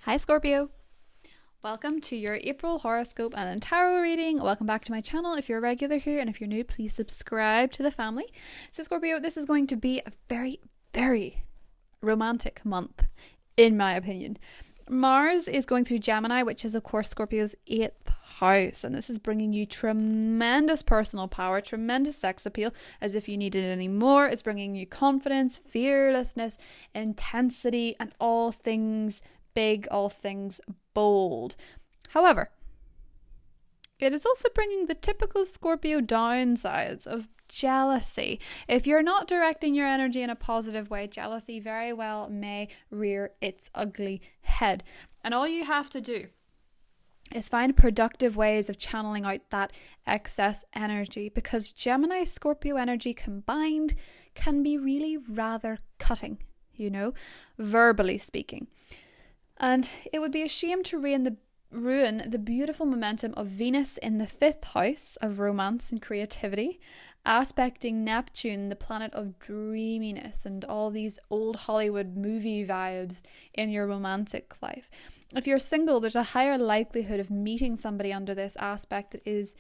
Hi Scorpio! Welcome to your April horoscope and tarot reading. Welcome back to my channel if you're a regular here, and if you're new, please subscribe to the family. So Scorpio, this is going to be a very, very romantic month, in my opinion. Mars is going through Gemini, which is of course Scorpio's 8th house, and this is bringing you tremendous personal power, tremendous sex appeal, as if you needed it any more. It's bringing you confidence, fearlessness, intensity, and all things big, all things bold. However, it is also bringing the typical Scorpio downsides of jealousy. If you're not directing your energy in a positive way, jealousy very well may rear its ugly head. And all you have to do is find productive ways of channeling out that excess energy, because Gemini Scorpio energy combined can be really rather cutting, verbally speaking. And it would be a shame to ruin the beautiful momentum of Venus in the 5th house of romance and creativity, aspecting Neptune, the planet of dreaminess and all these old Hollywood movie vibes in your romantic life. If you're single, there's a higher likelihood of meeting somebody under this aspect that is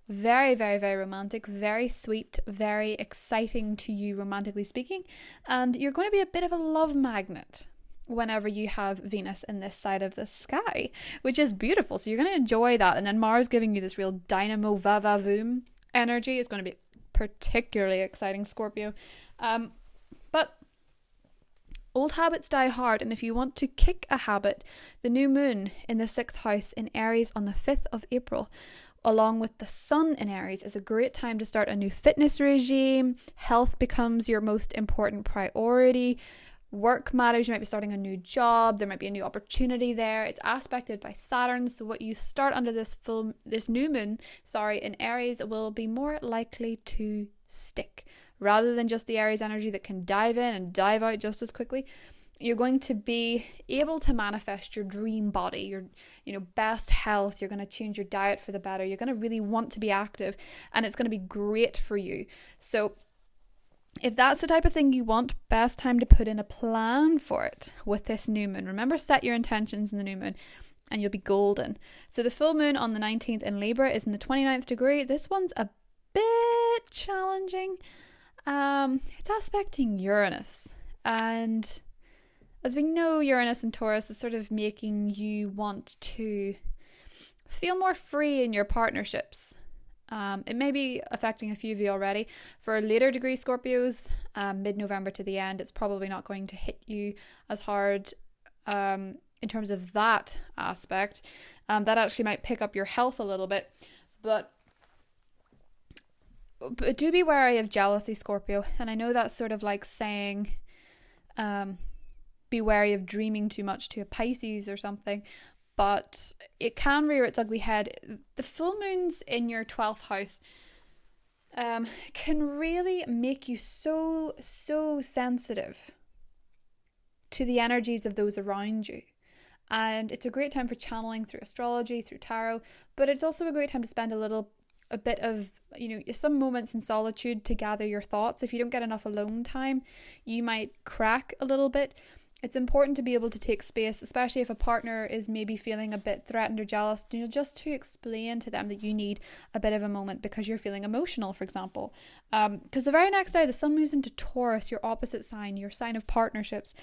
very, very, very romantic, very sweet, very exciting to you romantically speaking, and you're going to be a bit of a love magnet whenever you have Venus in this side of the sky, which is beautiful. So you're going to enjoy that. And then Mars giving you this real dynamo va-va-voom energy is going to be particularly exciting, Scorpio. But old habits die hard. And if you want to kick a habit, the new moon in the 6th house in Aries on the 5th of April, along with the sun in Aries, is a great time to start a new fitness regime. Health becomes your most important priority. Work matters. You might be starting a new job. There might be a new opportunity there. It's aspected by Saturn, so what you start under this new moon, in Aries, will be more likely to stick, rather than just the Aries energy that can dive in and dive out just as quickly. You're going to be able to manifest your dream body, your best health. You're going to change your diet for the better. You're going to really want to be active, and it's going to be great for you. So if that's the type of thing you want, best time to put in a plan for it with this new moon. Remember, set your intentions in the new moon and you'll be golden. So the full moon on the 19th in Libra is in the 29th degree. This one's a bit challenging. It's aspecting Uranus. And as we know, Uranus and Taurus is sort of making you want to feel more free in your partnerships. It may be affecting a few of you already. For later degree Scorpios, mid-November to the end, it's probably not going to hit you as hard in terms of that aspect. That actually might pick up your health a little bit. But do be wary of jealousy, Scorpio. And I know that's sort of like saying be wary of dreaming too much to a Pisces or something. But it can rear its ugly head. The full moons in your 12th house can really make you so sensitive to the energies of those around you. And it's a great time for channeling through astrology, through tarot, but it's also a great time to spend a bit of, some moments in solitude to gather your thoughts. If you don't get enough alone time, you might crack a little bit. It's important to be able to take space, especially if a partner is maybe feeling a bit threatened or jealous, just to explain to them that you need a bit of a moment because you're feeling emotional, for example. Because the very next day, the sun moves into Taurus, your opposite sign, your sign of partnerships,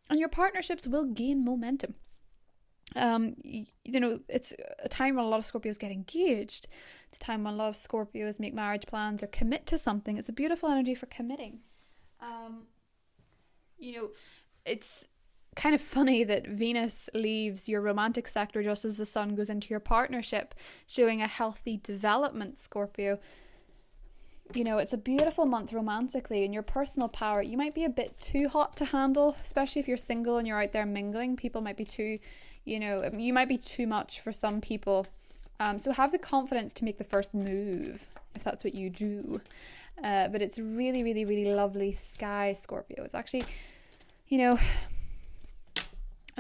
and your partnerships will gain momentum. It's a time when a lot of Scorpios get engaged. It's a time when a lot of Scorpios make marriage plans or commit to something. It's a beautiful energy for committing. It's kind of funny that Venus leaves your romantic sector just as the sun goes into your partnership, showing a healthy development, Scorpio. It's a beautiful month romantically, and your personal power, you might be a bit too hot to handle, especially if you're single and you're out there mingling. People might be too, you might be too much for some people. So have the confidence to make the first move if that's what you do. But it's really, really, really lovely sky, Scorpio. It's actually, a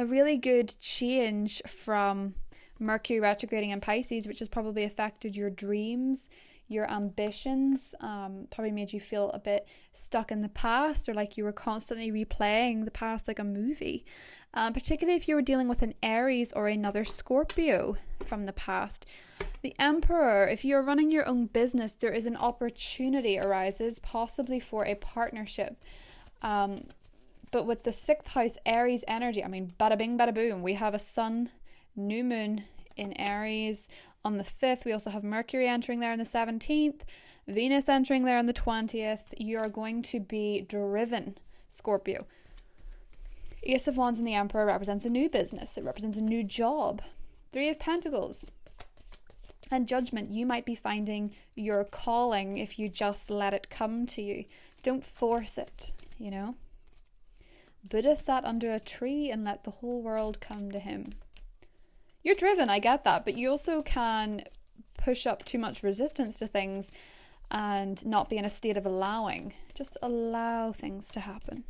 really good change from Mercury retrograding in Pisces, which has probably affected your dreams, your ambitions probably made you feel a bit stuck in the past, or like you were constantly replaying the past like a movie. Particularly if you were dealing with an Aries or another Scorpio from the past. The Emperor, if you're running your own business, there is an opportunity arises, possibly for a partnership. But with the 6th house Aries energy, I mean, bada bing, bada boom, we have a sun, new moon in Aries on the 5th. We also have Mercury entering there on the 17th, Venus entering there on the 20th. You are going to be driven, Scorpio. Ace of Wands in the Emperor represents a new business. It represents a new job. 3 of Pentacles and Judgment. You might be finding your calling if you just let it come to you. Don't force it, you know. Buddha sat under a tree and let the whole world come to him. You're driven, I get that, but you also can push up too much resistance to things and not be in a state of allowing. Just allow things to happen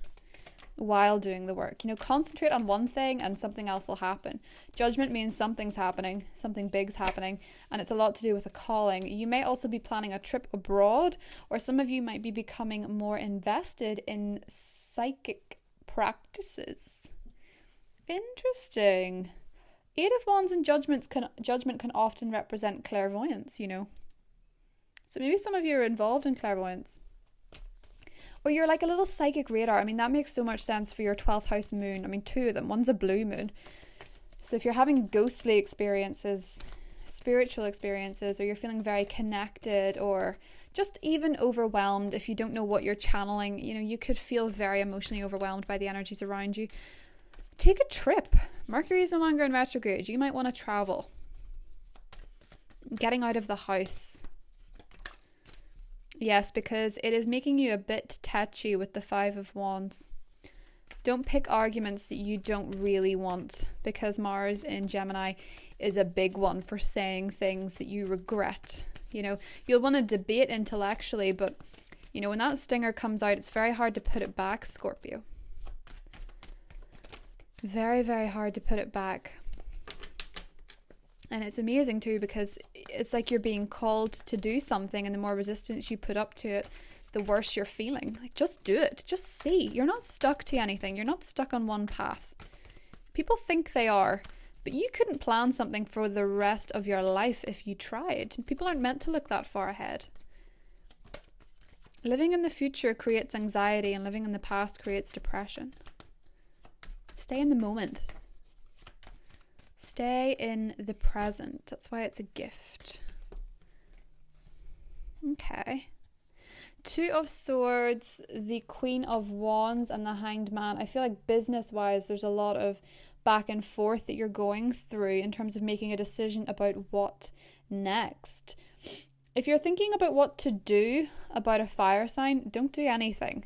while doing the work. You know, concentrate on one thing and something else will happen. Judgment means something's happening, something big's happening, and it's a lot to do with a calling. You may also be planning a trip abroad, or some of you might be becoming more invested in psychic practices. Interesting. 8 of Wands and Judgment can often represent clairvoyance, you know. So maybe some of you are involved in clairvoyance. Or you're like a little psychic radar. I mean, that makes so much sense for your 12th house moon. I mean, 2 of them. One's a blue moon. So if you're having ghostly experiences, spiritual experiences, or you're feeling very connected, or just even overwhelmed, if you don't know what you're channeling, you know, you could feel very emotionally overwhelmed by the energies around you. Take a trip. Mercury is no longer in retrograde. You might want to travel. Getting out of the house. Yes, because it is making you a bit touchy with the 5 of Wands. Don't pick arguments that you don't really want, because Mars in Gemini is a big one for saying things that you regret. You know, you'll want to debate intellectually, but, you know, when that stinger comes out, it's very hard to put it back, Scorpio. Very, very hard to put it back. And it's amazing too, because it's like you're being called to do something, and the more resistance you put up to it, the worse you're feeling. Like, just do it. Just see. You're not stuck to anything. You're not stuck on one path. People think they are, but you couldn't plan something for the rest of your life if you tried. People aren't meant to look that far ahead. Living in the future creates anxiety, and living in the past creates depression. Stay in the moment. Stay in the present. That's why it's a gift. Okay. 2 of Swords, the Queen of Wands, and the Hanged Man. I feel like business-wise, there's a lot of back and forth that you're going through in terms of making a decision about what next. If you're thinking about what to do about a fire sign, don't do anything.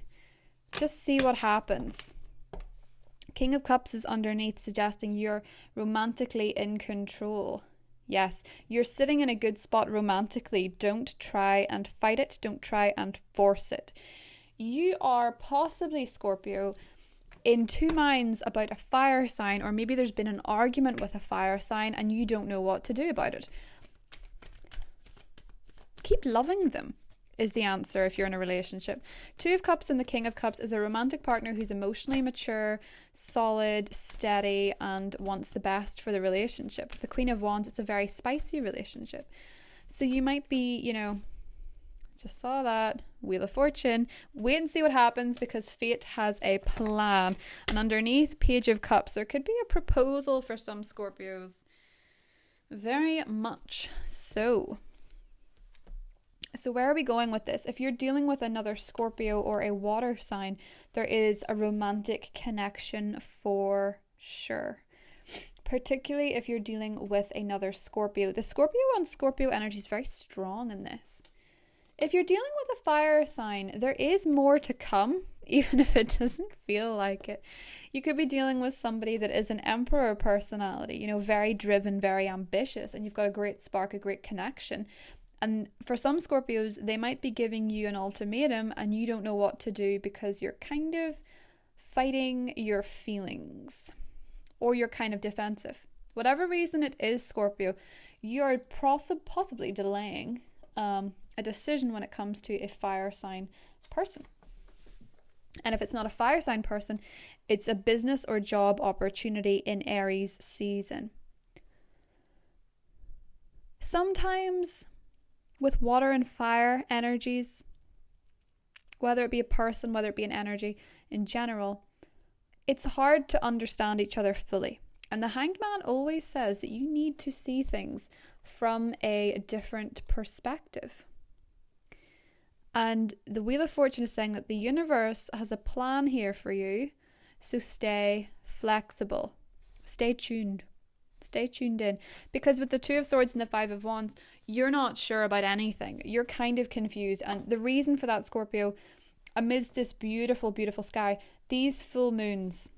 Just see what happens. King of Cups is underneath, suggesting you're romantically in control. Yes, you're sitting in a good spot romantically. Don't try and fight it. Don't try and force it. You are possibly, Scorpio, in 2 minds about a fire sign, or maybe there's been an argument with a fire sign and you don't know what to do about it. Keep loving them is the answer if you're in a relationship. 2 of Cups and the King of Cups is a romantic partner who's emotionally mature, solid, steady, and wants the best for the relationship. The Queen of Wands, it's a very spicy relationship. So you might be, you know, just saw that, Wheel of Fortune. Wait and see what happens, because fate has a plan. And underneath, Page of Cups, there could be a proposal for some Scorpios. Very much so. So where are we going with this? If you're dealing with another Scorpio or a water sign, there is a romantic connection for sure. Particularly if you're dealing with another Scorpio. The Scorpio on Scorpio energy is very strong in this. If you're dealing with a fire sign, there is more to come, even if it doesn't feel like it. You could be dealing with somebody that is an emperor personality, you know, very driven, very ambitious, and you've got a great spark, a great connection. And for some Scorpios, they might be giving you an ultimatum and you don't know what to do because you're kind of fighting your feelings, or you're kind of defensive. Whatever reason it is, Scorpio, you are possibly delaying a decision when it comes to a fire sign person. And if it's not a fire sign person, it's a business or job opportunity in Aries season. Sometimes with water and fire energies, whether it be a person, whether it be an energy in general, it's hard to understand each other fully. And the Hanged Man always says that you need to see things from a different perspective. And the Wheel of Fortune is saying that the universe has a plan here for you. So stay flexible. Stay tuned. Stay tuned in. Because with the Two of Swords and the Five of Wands, you're not sure about anything. You're kind of confused. And the reason for that, Scorpio, amidst this beautiful, beautiful sky, these full moons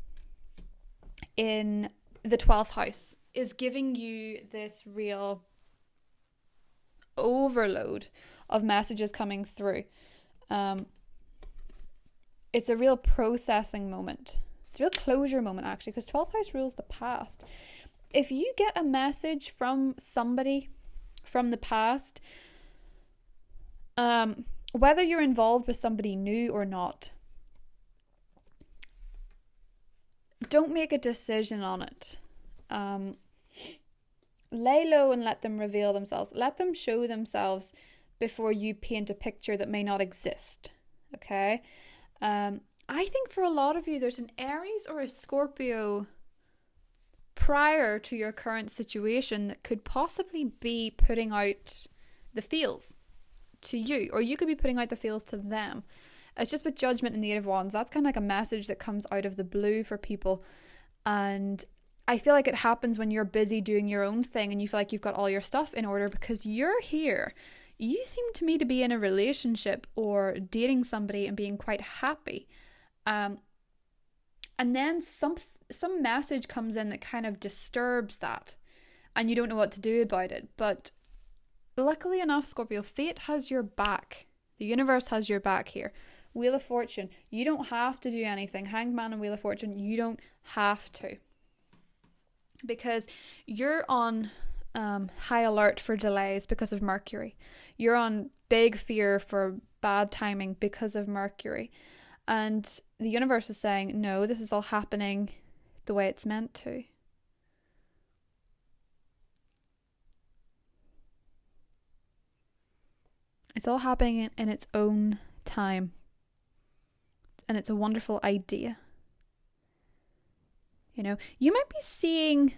in the 12th house is giving you this real overload of messages coming through. It's a real processing moment. It's a real closure moment, actually, because 12th house rules the past. If you get a message from somebody from the past, whether you're involved with somebody new or not, don't make a decision on it. Lay low and let them reveal themselves. Let them show themselves before you paint a picture that may not exist. Okay? I think for a lot of you, there's an Aries or a Scorpio prior to your current situation that could possibly be putting out the feels to you, or you could be putting out the feels to them. It's just with Judgment and the Eight of Wands, that's kind of like a message that comes out of the blue for people. And I feel like it happens when you're busy doing your own thing and you feel like you've got all your stuff in order because you're here. You seem to me to be in a relationship or dating somebody and being quite happy. And then some message comes in that kind of disturbs that and you don't know what to do about it. But luckily enough, Scorpio, fate has your back. The universe has your back here. Wheel of Fortune, you don't have to do anything. Hanged Man and Wheel of Fortune, you don't have to. Because you're on high alert for delays because of Mercury. You're on big fear for bad timing because of Mercury. And the universe is saying, no, this is all happening the way it's meant to. It's all happening in its own time. And it's a wonderful idea. You know, you might be seeing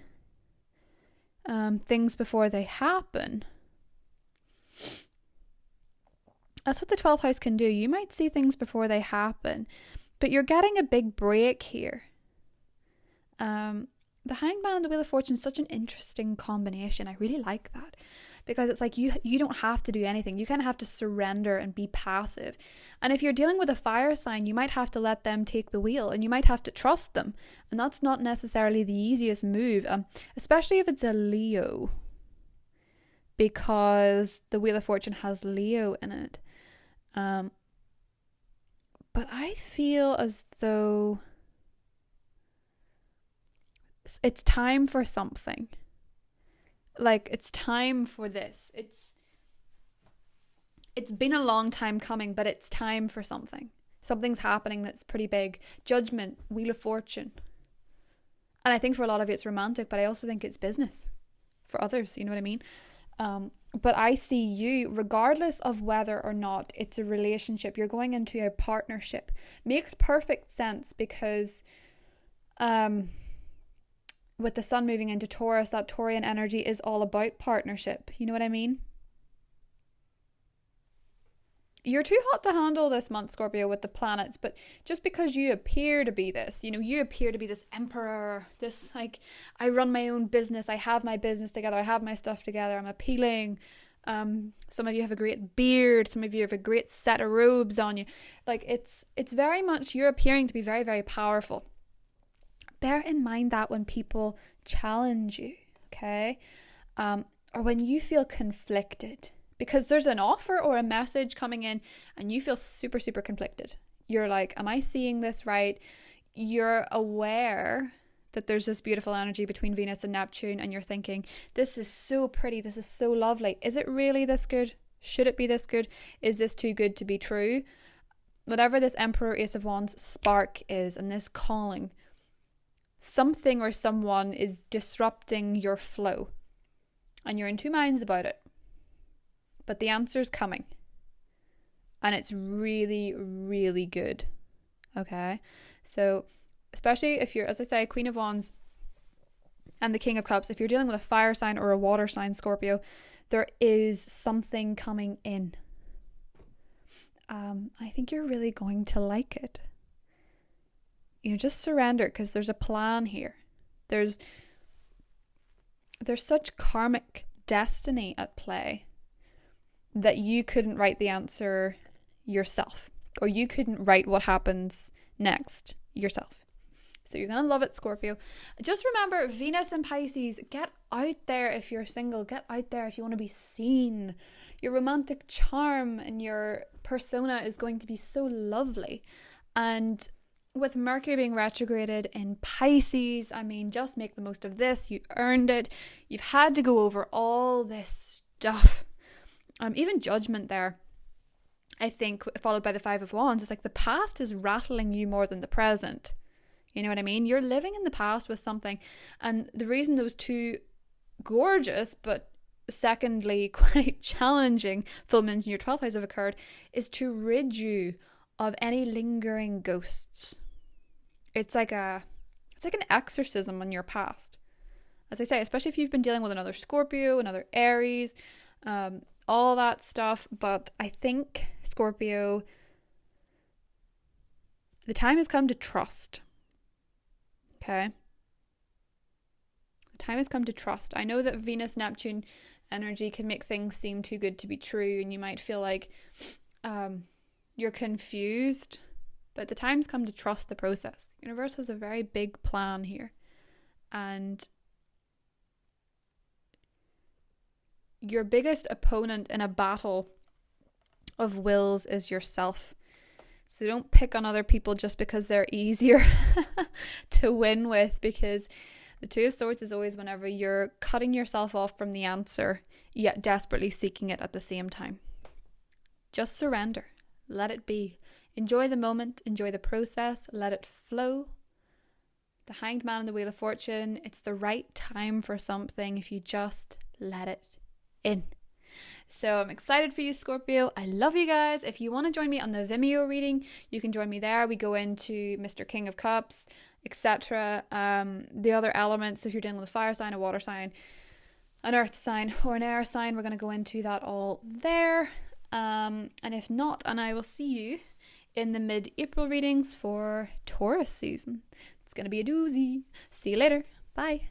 things before they happen. That's what the 12th house can do. You might see things before they happen, but you're getting a big break here. The Hanged Man and the Wheel of Fortune is such an interesting combination. I really like that because it's like you don't have to do anything. You kind of have to surrender and be passive. And if you're dealing with a fire sign, you might have to let them take the wheel and you might have to trust them. And that's not necessarily the easiest move, especially if it's a Leo, because the Wheel of Fortune has Leo in it. But I feel as though it's time for something. Like, it's time for this. It's been a long time coming, but it's time for something. Something's happening that's pretty big. Judgment, Wheel of Fortune. And I think for a lot of you it's romantic, but I also think it's business for others, you know what I mean? But I see you, regardless of whether or not it's a relationship, you're going into a partnership. Makes perfect sense because with the sun moving into Taurus, that Taurian energy is all about partnership. You know what I mean? You're too hot to handle this month, Scorpio, with the planets, but just because you appear to be this, you appear to be this emperor, this, like, I run my own business, I have my business together, I have my stuff together, I'm appealing. Some of you have a great beard, some of you have a great set of robes on you. Like, it's very much, you're appearing to be very, very powerful. Bear in mind that when people challenge you, okay? Or when you feel conflicted, because there's an offer or a message coming in and you feel super, super conflicted. You're like, am I seeing this right? You're aware that there's this beautiful energy between Venus and Neptune and you're thinking, this is so pretty, this is so lovely. Is it really this good? Should it be this good? Is this too good to be true? Whatever this Emperor Ace of Wands spark is and this calling, something or someone is disrupting your flow and you're in two minds about it. But the answer's coming. And it's really, really good. Okay? So, especially if you're, as I say, Queen of Wands and the King of Cups, if you're dealing with a fire sign or a water sign, Scorpio, there is something coming in. I think you're really going to like it. Just surrender, because there's a plan here. There's such karmic destiny at play that you couldn't write the answer yourself, or you couldn't write what happens next yourself. So you're going to love it, Scorpio. Just remember, Venus and Pisces, get out there if you're single. Get out there if you want to be seen. Your romantic charm and your persona is going to be so lovely. And with Mercury being retrograded in Pisces, I mean, just make the most of this. You earned it. You've had to go over all this stuff. Even Judgment there, I think, followed by the Five of Wands. It's like the past is rattling you more than the present. You know what I mean? You're living in the past with something. And the reason those two gorgeous, but secondly quite challenging full moons in your 12th house have occurred is to rid you of any lingering ghosts. It's like an exorcism on your past. As I say, especially if you've been dealing with another Scorpio, another Aries, all that stuff. But I think, Scorpio, the time has come to trust. Okay? The time has come to trust. I know that Venus-Neptune energy can make things seem too good to be true, and you might feel like you're confused, but the time's come to trust the process. The universe has a very big plan here, and your biggest opponent in a battle of wills is yourself. So don't pick on other people just because they're easier to win with, because the Two of Swords is always whenever you're cutting yourself off from the answer, yet desperately seeking it at the same time. Just surrender. Let it be. Enjoy the moment. Enjoy the process. Let it flow. The Hanged Man and the Wheel of Fortune. It's the right time for something if you just let it in. So I'm excited for you, Scorpio. I love you guys. If you want to join me on the Vimeo reading, you can join me there. We go into Mr. King of Cups, etc. The other elements, so if you're dealing with a fire sign, a water sign, an earth sign, or an air sign, we're going to go into that all there. And if not, and I will see you in the mid-April readings for Taurus season. It's going to be a doozy. See you later. Bye.